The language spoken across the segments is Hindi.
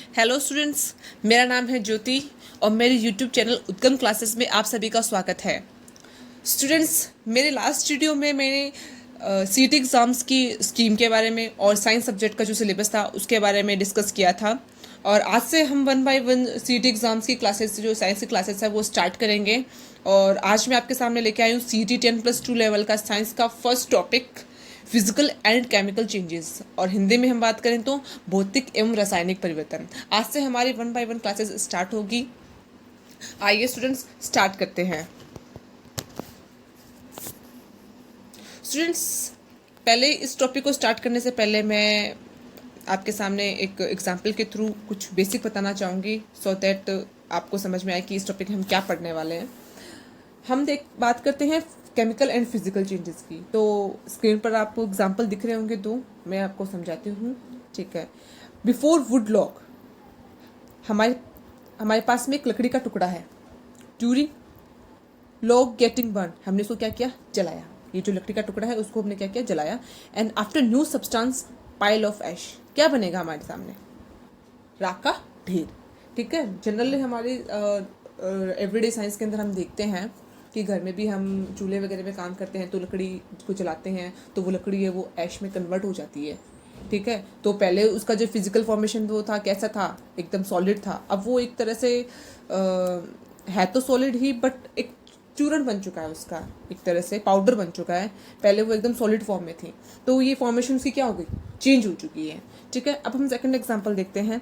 हेलो स्टूडेंट्स, मेरा नाम है ज्योति और मेरे यूट्यूब चैनल उद्गम क्लासेस में आप सभी का स्वागत है। स्टूडेंट्स, मेरे लास्ट वीडियो में मैंने सीटी एग्ज़ाम्स की स्कीम के बारे में और साइंस सब्जेक्ट का जो सिलेबस था उसके बारे में डिस्कस किया था। और आज से हम वन बाय वन सीटी एग्ज़ाम्स की क्लासेस, जो साइंस की क्लासेस है वो स्टार्ट करेंगे। और आज मैं आपके सामने लेके आई हूँ सीटी 10+2 लेवल का साइंस का first topic, physical and chemical changes, और हिंदी में हम बात करें तो भौतिक एवं रासायनिक परिवर्तन। आज से हमारी one by one classes start होगी। आइए स्टूडेंट्स, स्टार्ट करते हैं। स्टूडेंट्स, पहले इस टॉपिक को स्टार्ट करने से पहले मैं आपके सामने एक एग्जाम्पल के थ्रू कुछ बेसिक बताना चाहूँगी, सो दैट आपको समझ में आए कि इस टॉपिक में हम क्या पढ़ने वाले हैं। हम बात करते हैं केमिकल एंड फिजिकल चेंजेस की। तो स्क्रीन पर आपको एग्जांपल दिख रहे होंगे दो, मैं आपको समझाती हूँ। ठीक है। बिफोर वुड लॉग, हमारे हमारे पास में एक लकड़ी का टुकड़ा है। ड्यूरिंग लॉग गेटिंग बर्न, हमने इसको क्या किया? जलाया। ये जो लकड़ी का टुकड़ा है उसको हमने क्या किया? जलाया। And after new substance pile of ash, क्या बनेगा हमारे सामने? राख का ढेर। ठीक है। जनरली हमारी एवरीडे साइंस के अंदर हम देखते हैं कि घर में भी हम चूल्हे वगैरह में काम करते हैं तो लकड़ी को जलाते हैं तो वो लकड़ी है वो ऐश में कन्वर्ट हो जाती है। ठीक है। तो पहले उसका जो फिजिकल फॉर्मेशन वो था कैसा था? एकदम सॉलिड था। अब वो एक तरह से है तो सॉलिड ही, बट एक चूर्ण बन चुका है, उसका एक तरह से पाउडर बन चुका है। पहले वो एकदम सॉलिड फॉर्म में थी, तो ये फॉर्मेशन उसकी क्या हो गई? चेंज हो चुकी है। ठीक है। अब हम सेकंड एग्जांपल देखते हैं।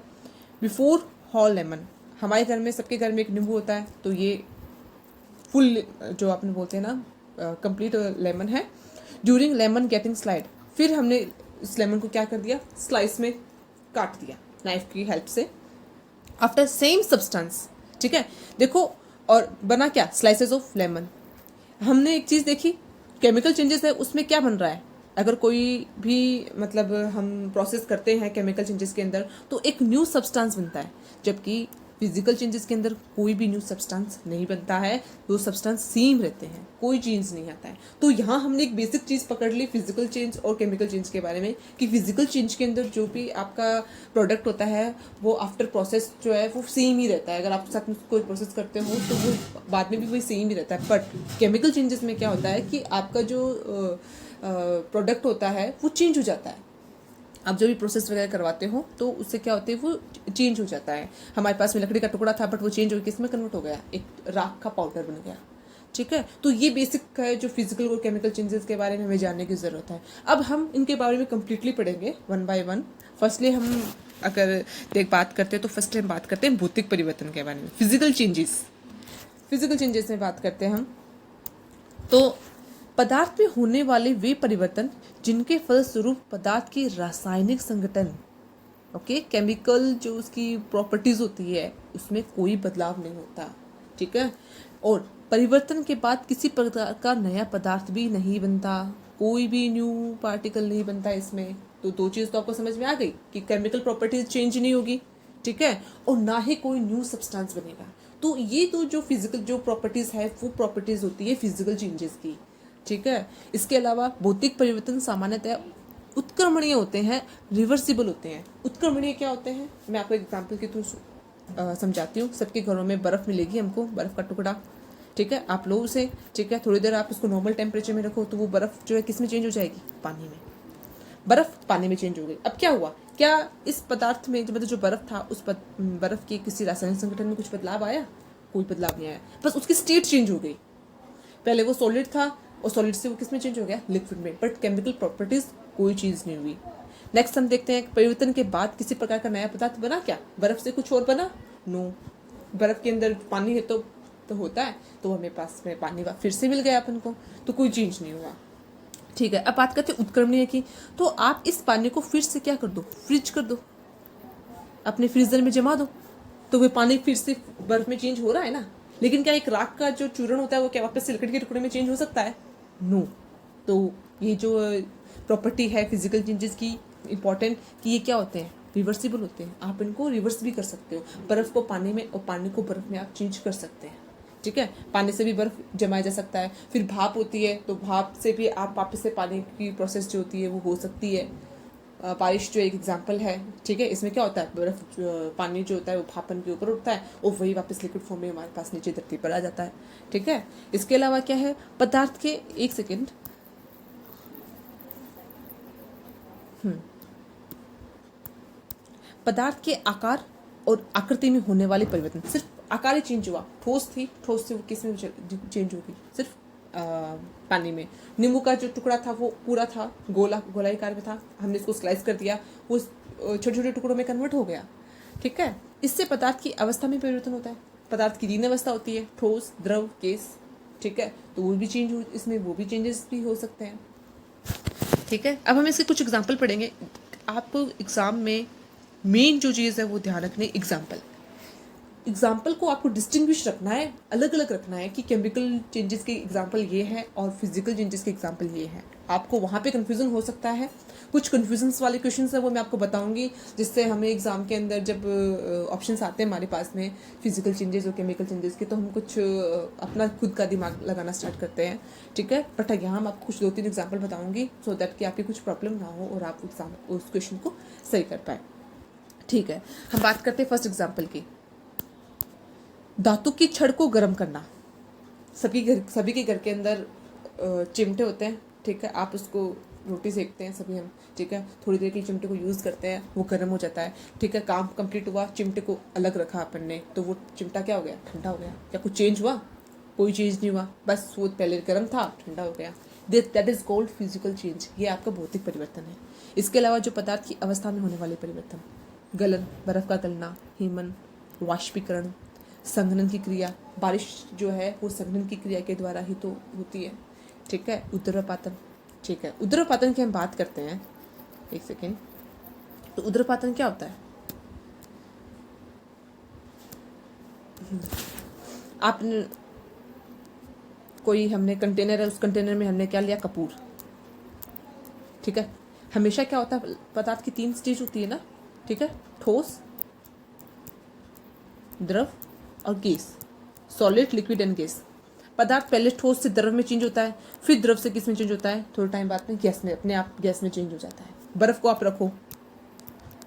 बिफोर होल लेमन, हमारे घर में, सबके घर में एक नींबू होता है, तो ये फुल जो आपने बोलते हैं ना कंप्लीट लेमन है। ड्यूरिंग लेमन गेटिंग स्लाइड, फिर हमने इस लेमन को क्या कर दिया? स्लाइस में काट दिया नाइफ की हेल्प से। आफ्टर सेम सब्सटेंस, ठीक है, देखो, और बना क्या? Slices of lemon. हमने एक चीज़ देखी, केमिकल चेंजेस है उसमें क्या बन रहा है? अगर कोई भी मतलब हम प्रोसेस करते हैं केमिकल चेंजेस के अंदर तो एक न्यू सब्सटेंस बनता है, जबकि फिजिकल चेंजेस के अंदर कोई भी न्यू सब्सटेंस नहीं बनता है। वो सब्सटेंस सेम रहते हैं, कोई चेंज नहीं आता है। तो यहाँ हमने एक बेसिक चीज़ पकड़ ली फिजिकल चेंज और केमिकल चेंज के बारे में, कि फिजिकल चेंज के अंदर जो भी आपका प्रोडक्ट होता है वो आफ्टर प्रोसेस जो है वो सेम ही रहता है। अगर आप साथ में कोई प्रोसेस करते हो तो वो बाद में भी वही सेम ही रहता है। बट केमिकल चेंजेस में क्या होता है कि आपका जो प्रोडक्ट होता है वो चेंज हो जाता है। आप जो भी प्रोसेस वगैरह करवाते हो तो उससे क्या होता है? वो चेंज हो जाता है। हमारे पास में लकड़ी का टुकड़ा था, बट वो चेंज हो किस में कन्वर्ट हो गया? एक राख का पाउडर बन गया। ठीक है। तो ये बेसिक है जो फिजिकल और केमिकल चेंजेस के बारे में हमें जानने की ज़रूरत है। अब हम इनके बारे में कम्प्लीटली पढ़ेंगे वन बाय वन। फर्स्टली हम अगर बात करते हैं तो फर्स्ट हम बात करते हैं भौतिक परिवर्तन के बारे में, फिजिकल चेंजेस। फिजिकल चेंजेस में बात करते हैं हम, तो पदार्थ में होने वाले वे परिवर्तन जिनके फलस्वरूप पदार्थ की रासायनिक संगठन, ओके, केमिकल जो उसकी प्रॉपर्टीज होती है उसमें कोई बदलाव नहीं होता। ठीक है। और परिवर्तन के बाद किसी प्रकार का नया पदार्थ भी नहीं बनता, कोई भी न्यू पार्टिकल नहीं बनता इसमें। तो दो चीज़ तो आपको समझ में आ गई कि केमिकल प्रॉपर्टीज चेंज नहीं होगी, ठीक है, और ना ही कोई न्यू सब्सटेंस बनेगा। तो ये तो जो फिजिकल जो प्रॉपर्टीज है वो प्रॉपर्टीज होती है फिजिकल चेंजेस की। ठीक है। इसके अलावा भौतिक परिवर्तन सामान्यतः उत्क्रमणीय होते हैं, रिवर्सिबल होते हैं। उत्क्रमणीय क्या होते हैं? मैं आपको एग्जाम्पल के थ्रू समझाती हूँ। सबके घरों में बर्फ़ मिलेगी हमको, बर्फ़ का टुकड़ा। ठीक है। आप लो उसे, ठीक है, थोड़ी देर आप उसको नॉर्मल टेम्परेचर में रखो तो वो बर्फ़ जो है किस में चेंज हो जाएगी? पानी में। बर्फ़ पानी में चेंज हो गई। अब क्या हुआ? क्या इस पदार्थ में मतलब जो बर्फ़ था उस बर्फ़ के किसी रासायनिक संगठन में कुछ बदलाव आया? कोई बदलाव नहीं आया, बस उसकी स्टेट चेंज हो गई। पहले वो सॉलिड था और सॉलिड से वो किस में चेंज हो गया? लिक्विड में। बट केमिकल प्रॉपर्टीज कोई चीज़ नहीं हुई। नेक्स्ट हम देखते हैं परिवर्तन के बाद किसी प्रकार का नया पदार्थ बना क्या? बर्फ से कुछ और बना? नो। बर्फ के अंदर पानी है तो होता है, तो हमें पास में पानी फिर से मिल गया अपन को, तो कोई चेंज नहीं हुआ। ठीक है। अब बात करते हैं उत्क्रमणीय की। तो आप इस पानी को फिर से क्या कर दो? फ्रिज कर दो, अपने फ्रीजर में जमा दो, तो वो पानी फिर से बर्फ में चेंज हो रहा है ना। लेकिन क्या एक राख का जो चूर्ण होता है वो क्या वापस से लकड़ी के टुकड़े में चेंज हो सकता है? नो। तो ये जो प्रॉपर्टी है फिजिकल चेंजेस की इंपॉर्टेंट, कि ये क्या होते हैं? रिवर्सिबल होते हैं। आप इनको रिवर्स भी कर सकते हो, बर्फ को पानी में और पानी को बर्फ में आप चेंज कर सकते हैं। ठीक है। पानी से भी बर्फ जमाया जा सकता है। फिर भाप होती है तो भाप से भी आप वापस से पानी की प्रोसेस जो होती है वो हो सकती है। बारिश जो एक एग्जाम्पल है, ठीक है। इसमें क्या होता है, बर्फ पानी जो होता है वो भापन के ऊपर उठता है और वही वापस लिक्विड फॉर्म में हमारे पास नीचे धरती पर आ जाता है, ठीक है। इसके अलावा क्या है, पदार्थ के, एक सेकेंड, पदार्थ के आकार और आकृति में होने वाले परिवर्तन, सिर्फ आकार ही चेंज हुआ, ठोस थी, ठोस से वो किस में चेंज होगी, सिर्फ पानी में। नींबू का जो टुकड़ा था वो पूरा था, गोलाकार में था, हमने इसको स्लाइस कर दिया, वो छोटे छोटे टुकड़ों में कन्वर्ट हो गया, ठीक है। इससे पदार्थ की अवस्था में परिवर्तन होता है। पदार्थ की 3 अवस्था होती है, ठोस, द्रव, गैस, ठीक है। तो वो भी चेंज हो, इसमें वो भी चेंजेस भी हो सकते हैं, ठीक है। अब हम इसके कुछ एग्जाम्पल पढ़ेंगे। आपको एग्जाम में मेन जो चीज़ है वो ध्यान रखनी, एग्जाम्पल को आपको डिस्टिंग्विश रखना है, अलग अलग रखना है कि केमिकल चेंजेस के एग्जाम्पल ये है और फिजिकल चेंजेस के एग्जाम्पल ये है। आपको वहाँ पे कन्फ्यूजन हो सकता है, कुछ कन्फ्यूजन्स वाले क्वेश्चंस है वो मैं आपको बताऊंगी, जिससे हमें एग्जाम के अंदर जब ऑप्शंस आते हैं हमारे पास में फिजिकल चेंजेस और केमिकल चेंजेस के, तो हम कुछ अपना खुद का दिमाग लगाना स्टार्ट करते हैं, ठीक है। बट यहाँ हम आपको कुछ 2-3 एग्जाम्पल बताऊंगी सो दैट कि आपकी कुछ प्रॉब्लम ना हो और आप एग्जाम उस क्वेश्चन को सही कर पाए, ठीक है। हम बात करते हैं फर्स्ट एग्जाम्पल की, धातु की छड़ को गर्म करना। सभी के घर के अंदर चिमटे होते हैं, ठीक है। आप उसको रोटी सेकते हैं सभी हम, ठीक है। थोड़ी देर के लिए चिमटे को यूज़ करते हैं, वो गर्म हो जाता है, ठीक है। काम कंप्लीट हुआ, चिमटे को अलग रखा अपन ने, तो वो चिमटा क्या हो गया, ठंडा हो गया। क्या कुछ चेंज हुआ? कोई चेंज नहीं हुआ, बस वो पहले गर्म था, ठंडा हो गया। That is called physical change, ये आपका भौतिक परिवर्तन है। इसके अलावा जो पदार्थ की अवस्था में होने वाले परिवर्तन, गलन, बर्फ का गलना, हिमन, वाष्पीकरण, संघनन की क्रिया, बारिश जो है वो संघनन की क्रिया के द्वारा ही तो होती है, ठीक है। उद्रपातन, ठीक है। उद्रपातन की हम बात करते हैं, एक सेकेंड। तो उद्रपातन क्या होता है, आपने कोई, हमने कंटेनर है, उस कंटेनर में हमने क्या लिया, कपूर, ठीक है। हमेशा क्या होता है, पदार्थ की 3 स्टेज होती है ना, ठीक है। ठोस, द्रव और gas, solid, liquid and gas. पदार्थ पहले ठोस से द्रव में चेंज होता है, फिर द्रव से किस में चेंज होता है, थोड़े टाइम बाद में गैस में, अपने आप गैस में चेंज हो जाता है। बर्फ़ को आप रखो,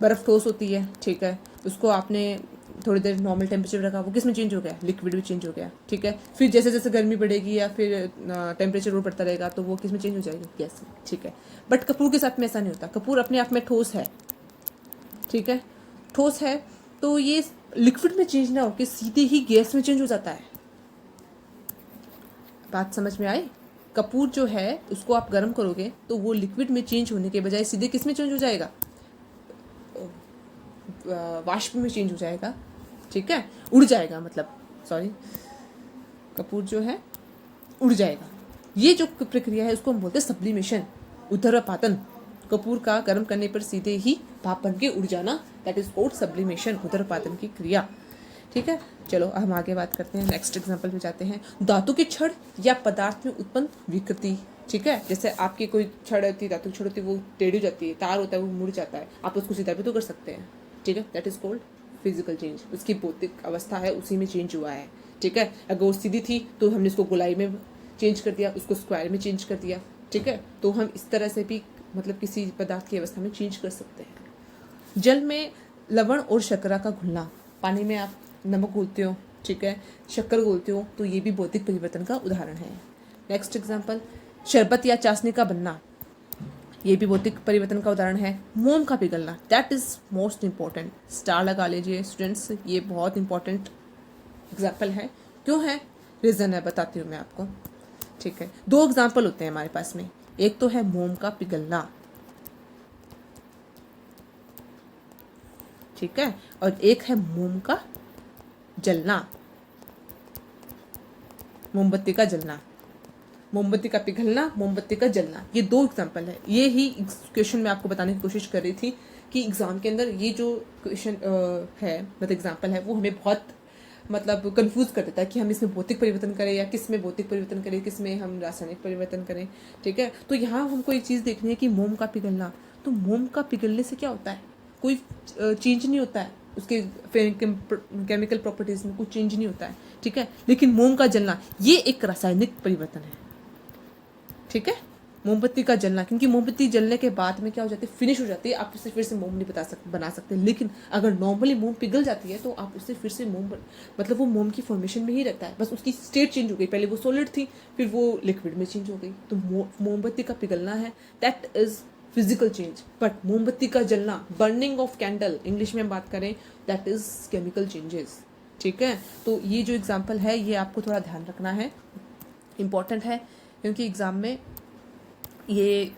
बर्फ़ ठोस होती है, ठीक है। उसको आपने थोड़ी देर नॉर्मल टेम्परेचर रखा, वो किस में चेंज हो गया, लिक्विड में चेंज हो गया, ठीक है। फिर जैसे जैसे गर्मी बढ़ेगी या फिर टेम्परेचर और बढ़ता रहेगा तो वो किस में चेंज हो जाएगी, गैस में, ठीक है। बट कपूर के साथ में ऐसा नहीं होता, कपूर अपने आप में ठोस है, ठीक है। ठोस है तो ये लिक्विड में चेंज ना होकर सीधे ही गैस में चेंज हो जाता है। बात समझ में आई? कपूर जो है उसको आप गर्म करोगे तो वो लिक्विड में चेंज होने के बजाय सीधे किस में चेंज हो जाएगा, वाष्प में चेंज हो जाएगा, ठीक है। उड़ जाएगा, मतलब सॉरी, कपूर जो है उड़ जाएगा। ये जो प्रक्रिया है उसको हम बोलते हैं सब्लिमेशन, उदरपातन। कपूर का गर्म करने पर सीधे ही भाप बन के उड़ जाना, दैट इज कॉल्ड सब्लिमेशन, उदरपातन की क्रिया, ठीक है। चलो हम आगे बात करते हैं, नेक्स्ट एग्जांपल पे जाते हैं। धातु की छड़ या पदार्थ में उत्पन्न विकृति, ठीक है। जैसे आपकी कोई छड़ होती है, धातु की छड़ होती है, वो टेढ़ी हो जाती है, तार होता है वो मुड़ जाता है, आप उसको सीधा भी तो कर सकते हैं, ठीक है। That is called physical change, उसकी भौतिक अवस्था है उसी में चेंज हुआ है, ठीक है। अगर वो सीधी थी तो हमने उसको गोलाई में चेंज कर दिया, उसको स्क्वायर में चेंज कर दिया, ठीक है। तो हम इस तरह से भी मतलब किसी पदार्थ की अवस्था में चेंज कर सकते हैं। जल में लवण और शर्करा का घुलना, पानी में आप नमक घोलते हो, ठीक है, शक्कर घोलते हो, तो ये भी भौतिक परिवर्तन का उदाहरण है। नेक्स्ट एग्जांपल, शरबत या चाशनी का बनना, ये भी भौतिक परिवर्तन का उदाहरण है। मोम का पिघलना, that is most important, star लगा लीजिए स्टूडेंट्स, ये बहुत इंपॉर्टेंट एग्जाम्पल है। क्यों है, रीज़न है, बताती हूँ मैं आपको, ठीक है। 2 एग्जाम्पल होते हैं हमारे पास में, एक तो है मोम का पिघलना, ठीक है, और एक है मोम का जलना, मोमबत्ती का जलना, मोमबत्ती का पिघलना, मोमबत्ती का जलना, ये 2 एग्जाम्पल है। ये ही क्वेश्चन मैं आपको बताने की कोशिश कर रही थी कि एग्जाम के अंदर ये जो क्वेश्चन है, मतलब एग्जाम्पल है, वो हमें बहुत मतलब कंफ्यूज कर देता है कि हम इसमें भौतिक परिवर्तन करें या किस में भौतिक परिवर्तन करें, किस में हम रासायनिक परिवर्तन करें, ठीक है। तो यहाँ हमको एक चीज़ देखनी है कि मोम का पिघलना, तो मोम का पिघलने से क्या होता है, कोई चेंज नहीं होता है, उसके केमिकल प्रॉपर्टीज में कुछ चेंज नहीं होता है, ठीक है। लेकिन मोम का जलना ये एक रासायनिक परिवर्तन है, ठीक है। मोमबत्ती का जलना, क्योंकि मोमबत्ती जलने के बाद में क्या हो जाती है, फिनिश हो जाती है, आप उससे फिर से मोम नहीं बना सकते। लेकिन अगर नॉर्मली मोम पिघल जाती है तो आप उससे फिर से मोम मतलब वो मोम की फॉर्मेशन में ही रहता है, बस उसकी स्टेट चेंज हो गई, पहले वो सॉलिड थी फिर वो लिक्विड में चेंज हो गई। तो मोमबत्ती का पिघलना है, that is physical change. But मोमबत्ती का जलना, बर्निंग ऑफ कैंडल इंग्लिश में बात करें, दैट इज केमिकल चेंजेस। ठीक है, तो ये जो एग्जाम्पल है ये आपको थोड़ा ध्यान रखना है, इम्पॉर्टेंट है, क्योंकि एग्ज़ाम में ये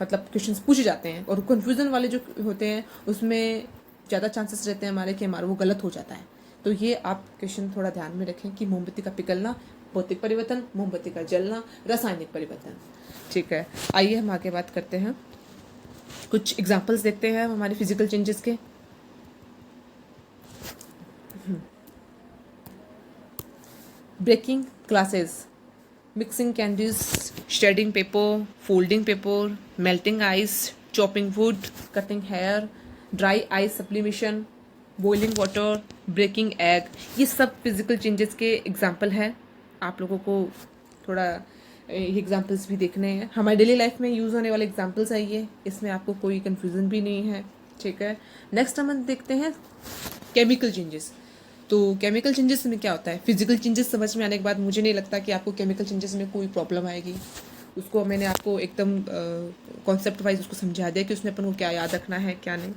मतलब क्वेश्चंस पूछे जाते हैं और कन्फ्यूज़न वाले जो होते हैं उसमें ज़्यादा चांसेस रहते हैं हमारे कि हमारा वो गलत हो जाता है। तो ये आप क्वेश्चन थोड़ा ध्यान में रखें कि मोमबत्ती का पिघलना भौतिक परिवर्तन, मोमबत्ती का जलना रासायनिक परिवर्तन। ठीक है, आइए हम आगे बात करते हैं, कुछ एग्जाम्पल्स देखते हैं हमारे फिजिकल चेंजेस के। Breaking classes, mixing candies, shredding paper, folding paper, melting ice, chopping wood, cutting hair, dry ice sublimation, boiling water, breaking egg, ये सब फिजिकल चेंजेस के एग्जाम्पल हैं। आप लोगों को थोड़ा ये एग्जाम्पल्स भी देखने हैं, हमारी डेली लाइफ में यूज़ होने वाले एग्जाम्पल्स है ये, इसमें आपको कोई कन्फ्यूज़न भी नहीं है। ठीक है, नेक्स्ट हम देखते हैं केमिकल चेंजेस। तो केमिकल चेंजेस में क्या होता है, फिजिकल चेंजेस समझ में आने के बाद मुझे नहीं लगता कि आपको केमिकल चेंजेस में कोई प्रॉब्लम आएगी। उसको मैंने आपको एकदम कॉन्सेप्ट वाइज उसको समझा दिया कि उसमें अपन को क्या याद रखना है क्या नहीं।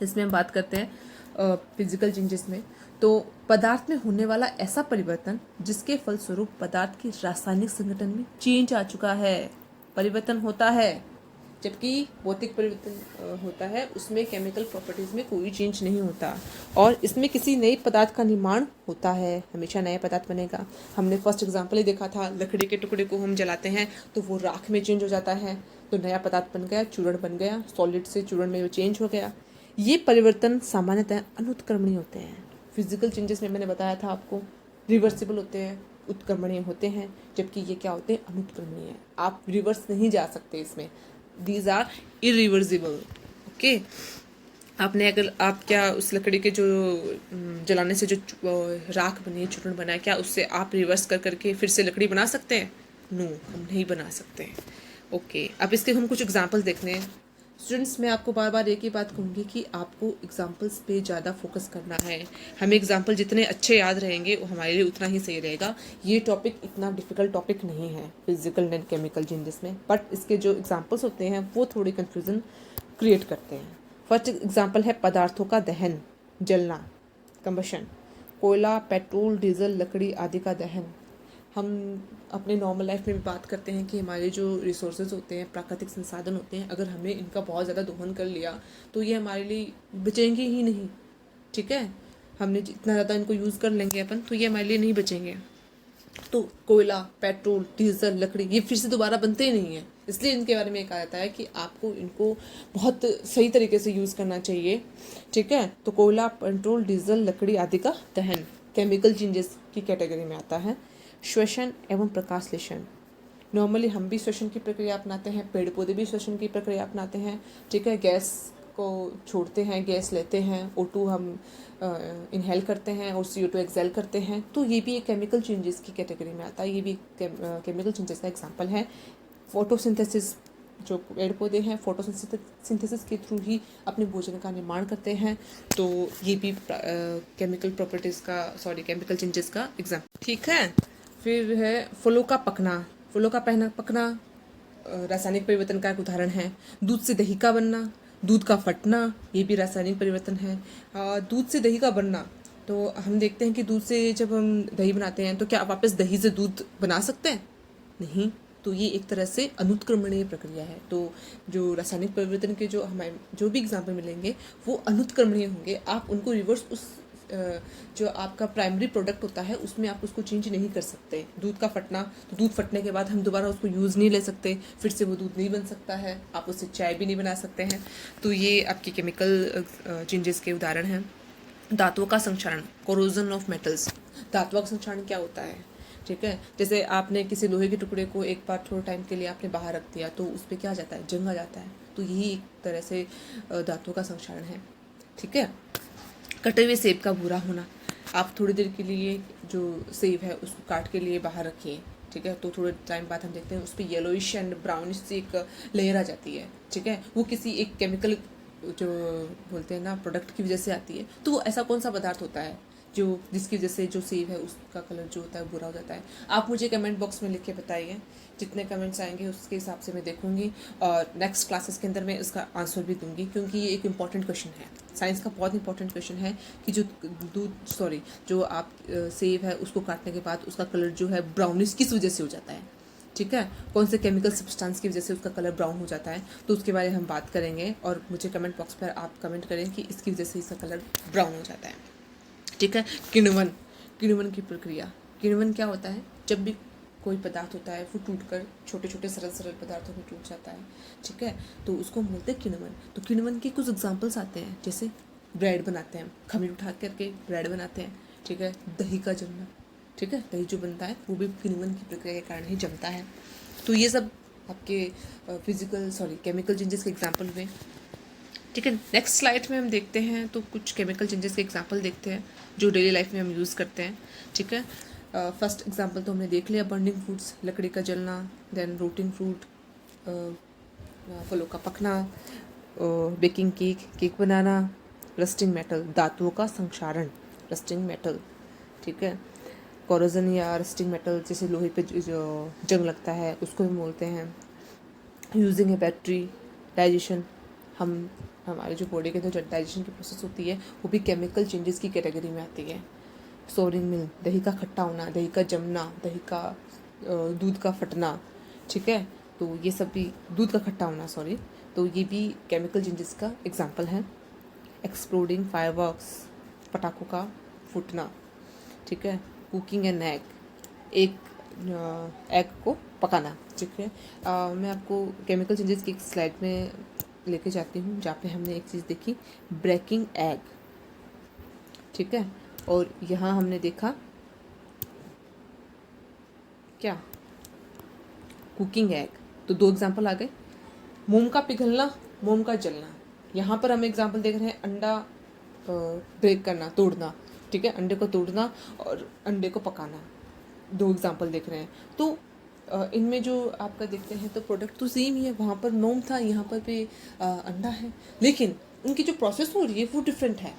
इसमें हम बात करते हैं फिजिकल चेंजेस में, तो पदार्थ में होने वाला ऐसा परिवर्तन जिसके फलस्वरूप पदार्थ की रासायनिक संगठन में चेंज आ चुका है, परिवर्तन होता है। जबकि भौतिक परिवर्तन होता है उसमें केमिकल प्रॉपर्टीज में कोई चेंज नहीं होता, और इसमें किसी नए पदार्थ का निर्माण होता है, हमेशा नया पदार्थ बनेगा। हमने फर्स्ट एग्जांपल ही देखा था, लकड़ी के टुकड़े को हम जलाते हैं तो वो राख में चेंज हो जाता है, तो नया पदार्थ बन गया, चूर्ण बन गया, सॉलिड से चूर्ण में वो चेंज हो गया। ये परिवर्तन सामान्यतः अनुत्क्रमणीय होते हैं। फिजिकल चेंजेस में मैंने बताया था आपको, रिवर्सिबल होते हैं, उत्क्रमणीय होते हैं, जबकि ये क्या होते हैं, अनुत्क्रमणीय है, आप रिवर्स नहीं जा सकते इसमें, दीज आर इरिवर्सिबल। ओके, आपने अगर आप क्या उस लकड़ी के जो जलाने से जो राख बनी है, चूर्ण बना है, क्या उससे आप रिवर्स कर करके फिर से लकड़ी बना सकते हैं? नो, हम नहीं बना सकते हैं। ओके, अब इसके हम कुछ एग्जांपल्स देखने हैं। स्टूडेंट्स, मैं आपको बार बार एक ही बात कहूँगी कि आपको एग्जाम्पल्स पे ज़्यादा फोकस करना है। हमें एग्जाम्पल जितने अच्छे याद रहेंगे वो हमारे लिए उतना ही सही रहेगा। ये टॉपिक इतना डिफ़िकल्ट टॉपिक नहीं है फिजिकल एंड केमिकल चेंजेस में, बट इसके जो एग्जाम्पल्स होते हैं वो थोड़ी कन्फ्यूज़न क्रिएट करते हैं। फर्स्ट एग्जाम्पल है पदार्थों का दहन, जलना, कंबशन। कोयला, पेट्रोल, डीजल, लकड़ी आदि का दहन। हम अपने नॉर्मल लाइफ में भी बात करते हैं कि हमारे जो रिसोर्सेज होते हैं, प्राकृतिक संसाधन होते हैं, अगर हमने इनका बहुत ज़्यादा दोहन कर लिया तो ये हमारे लिए बचेंगे ही नहीं। ठीक है, हमने जितना ज़्यादा इनको यूज़ कर लेंगे अपन तो ये हमारे लिए नहीं बचेंगे। तो कोयला, पेट्रोल, डीजल, लकड़ी ये फिर से दोबारा बनते ही नहीं है, इसलिए इनके बारे में कहा जाता है कि आपको इनको बहुत सही तरीके से यूज़ करना चाहिए। ठीक है, तो कोयला, पेट्रोल, डीजल, लकड़ी आदि का दहन केमिकल चेंजेस की कैटेगरी में आता है। श्वसन एवं प्रकाशलेशन, नॉर्मली हम भी श्वसन की प्रक्रिया अपनाते हैं, पेड़ पौधे भी श्वसन की प्रक्रिया अपनाते हैं। ठीक है, गैस को छोड़ते हैं, गैस लेते हैं, O2 हम इनहेल करते हैं और CO2 एक्सेल करते हैं, तो ये भी एक केमिकल चेंजेस की कैटेगरी में आता है, ये भी केमिकल चेंजेस का एग्जांपल है। फोटोसिंथेसिस, जो पेड़ पौधे हैं फोटोसिंथेसिस के थ्रू ही अपने भोजन का निर्माण करते हैं, तो ये भी केमिकल चेंजेस का एग्जांपल। ठीक है, फिर है फलों का पकना। फलों का पकना रासायनिक परिवर्तन का एक उदाहरण है। दूध से दही का बनना, दूध का फटना, ये भी रासायनिक परिवर्तन है। दूध से दही का बनना, तो हम देखते हैं कि दूध से जब हम दही बनाते हैं तो क्या वापस दही से दूध बना सकते हैं? नहीं, तो ये एक तरह से अनुत्क्रमणीय प्रक्रिया है। तो जो रासायनिक परिवर्तन के जो हमारे जो भी एग्जाम्पल मिलेंगे वो अनुत्क्रमणीय होंगे, आप उनको रिवर्स उस जो आपका प्राइमरी प्रोडक्ट होता है उसमें आप उसको चेंज नहीं कर सकते। दूध का फटना, तो दूध फटने के बाद हम दोबारा उसको यूज़ नहीं ले सकते, फिर से वो दूध नहीं बन सकता है, आप उससे चाय भी नहीं बना सकते हैं। तो ये आपकी केमिकल चेंजेस के उदाहरण हैं। धातुओं का संक्षारण, कोरोजन ऑफ मेटल्स। धातुओं का संक्षारण क्या होता है? ठीक है, जैसे आपने किसी लोहे के टुकड़े को एक बार थोड़े टाइम के लिए आपने बाहर रख दिया तो उस पर क्या आ जाता है, जंग आ जाता है, तो यही एक तरह से धातुओं का संक्षारण है। ठीक है, कटे हुए सेब का भूरा होना, आप थोड़ी देर के लिए जो सेब है उसको काट के लिए बाहर रखिए, ठीक है, तो थोड़े टाइम बाद हम देखते हैं उस पर येलोइश एंड ब्राउनिश सी एक लेयर आ जाती है, ठीक है, वो किसी एक केमिकल जो बोलते हैं ना प्रोडक्ट की वजह से आती है। तो वो ऐसा कौन सा पदार्थ होता है जो जिसकी वजह से जो सेब है उसका कलर जो होता है बुरा हो जाता है? आप मुझे कमेंट बॉक्स में लिख के बताइए, जितने कमेंट्स आएंगे उसके हिसाब से मैं देखूंगी और नेक्स्ट क्लासेस के अंदर मैं इसका आंसर भी दूंगी, क्योंकि ये एक इंपॉर्टेंट क्वेश्चन है, साइंस का बहुत इंपॉर्टेंट क्वेश्चन है कि जो आप सेब है उसको काटने के बाद उसका कलर जो है ब्राउनिश किस वजह से हो जाता है, ठीक है, कौन से केमिकल सब्सटेंस की वजह से उसका कलर ब्राउन हो जाता है, तो उसके बारे में हम बात करेंगे। और मुझे कमेंट बॉक्स पर आप कमेंट करें कि इसकी वजह से इसका कलर ब्राउन हो जाता है, ठीक है। किण्वन, किण्वन की प्रक्रिया, किण्वन क्या होता है? जब भी कोई पदार्थ होता है वो टूटकर छोटे छोटे सरल सरल पदार्थों में टूट जाता है, ठीक है, तो उसको हम बोलते हैं किण्वन। तो किण्वन के कुछ एग्जांपल्स आते हैं, जैसे ब्रेड बनाते हैं, खमीर उठा करके ब्रेड बनाते हैं, ठीक है, दही का जमना, ठीक है, दही जो बनता है वो भी किण्वन की प्रक्रिया के कारण ही जमता है। तो ये सब आपके केमिकल चेंजेस के एग्जाम्पल हुए, ठीक है। नेक्स्ट स्लाइड में हम देखते हैं तो कुछ केमिकल चेंजेस के एग्जांपल देखते हैं जो डेली लाइफ में हम यूज़ करते हैं, ठीक है। फर्स्ट एग्जांपल तो हमने देख लिया, बर्निंग फूड्स, लकड़ी का जलना, देन रोटिंग फ्रूट, फलों का पकना, बेकिंग केक, केक बनाना, रस्टिंग मेटल, धातुओं का संक्षारण, रस्टिंग मेटल, ठीक है, कोरोजन या रस्टिंग मेटल जैसे लोहे पे जो जंग लगता है उसको भी बोलते हैं। यूजिंग ए बैटरी, डाइजेशन, हमारे जो बॉडी के अंदर जो डाइजेशन की प्रोसेस होती है वो भी केमिकल चेंजेस की कैटेगरी में आती है। सोरिंग मिल्क, दही का खट्टा होना, दही का जमना, दही का दूध का फटना, ठीक है, तो ये सब भी दूध का खट्टा होना, तो ये भी केमिकल चेंजेस का एग्जाम्पल है। एक्सप्लोडिंग फायरवर्क्स, पटाखों का फूटना, ठीक है। कुकिंग एन एग, एक एग को पकाना, ठीक है। मैं आपको केमिकल चेंजेस की एक स्लाइड में लेके जाती हूँ जहाँ पे हमने एक चीज़ देखी, ब्रेकिंग एग, ठीक है, और यहाँ हमने देखा क्या, कुकिंग एग। तो दो एग्जांपल आ गए, मोम का पिघलना, मोम का जलना। यहाँ पर हम एग्जांपल देख रहे हैं अंडा ब्रेक करना, तोड़ना, ठीक है, अंडे को तोड़ना और अंडे को पकाना, दो एग्जांपल देख रहे हैं। तो इनमें जो आपका देखते हैं तो प्रोडक्ट तो सेम ही है, वहाँ पर मोम था, यहाँ पर भी अंडा है, लेकिन उनकी जो प्रोसेस हो रही है वो डिफरेंट है।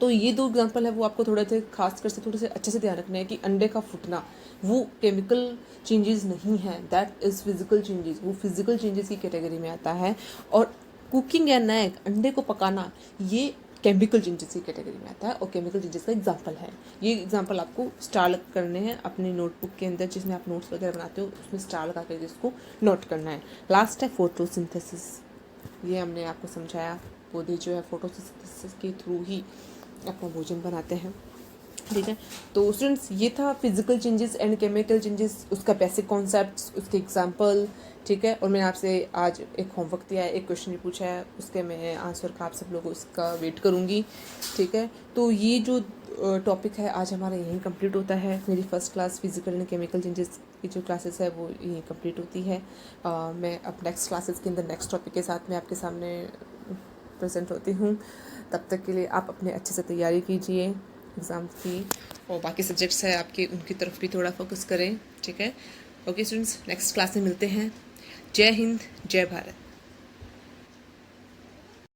तो ये दो एग्जांपल है वो आपको थोड़े से खास कर से थोड़े से अच्छे से ध्यान रखना है कि अंडे का फूटना वो केमिकल चेंजेस नहीं है, दैट इज़ फिजिकल चेंजेस, वो फिजिकल चेंजेस की कैटेगरी में आता है। और कुकिंग एन एग, अंडे को पकाना, ये केमिकल चेंजेस की कैटेगरी में आता है और केमिकल चेंजेस का एग्जांपल है। ये एग्जांपल आपको स्टार करने हैं अपनी नोटबुक के अंदर, जिसमें आप नोट्स वगैरह बनाते हो उसमें स्टार लगा कर इसको नोट करना है। लास्ट है फोटोसिंथेसिस, ये हमने आपको समझाया, पौधे जो है फोटोसिंथेसिस के थ्रू ही अपना भोजन बनाते हैं, ठीक है। तो स्टूडेंट्स ये था physical changes and chemical changes, उसका बेसिक कॉन्सेप्ट्स, उसके एग्जांपल, ठीक है। और मैंने आपसे आज एक होमवर्क दिया है, एक क्वेश्चन भी पूछा है, उसके मैं आंसर का आप सब लोगों उसका वेट करूँगी, ठीक है। तो ये जो टॉपिक है आज हमारा यहीं कंप्लीट होता है। मेरी first class physical and chemical changes की जो क्लासेस है वो यहीं कंप्लीट होती है। मैं अब नेक्स्ट क्लासेस के अंदर नेक्स्ट टॉपिक के साथ में आपके सामने प्रेजेंट होती हूँ। तब तक के लिए आप अपने अच्छे से तैयारी कीजिए एग्ज़ाम की, और बाकी सब्जेक्ट्स है आपके उनकी तरफ भी थोड़ा फोकस करें, ठीक है। ओके स्टूडेंट्स, नेक्स्ट क्लास में मिलते हैं। जय हिंद, जय भारत।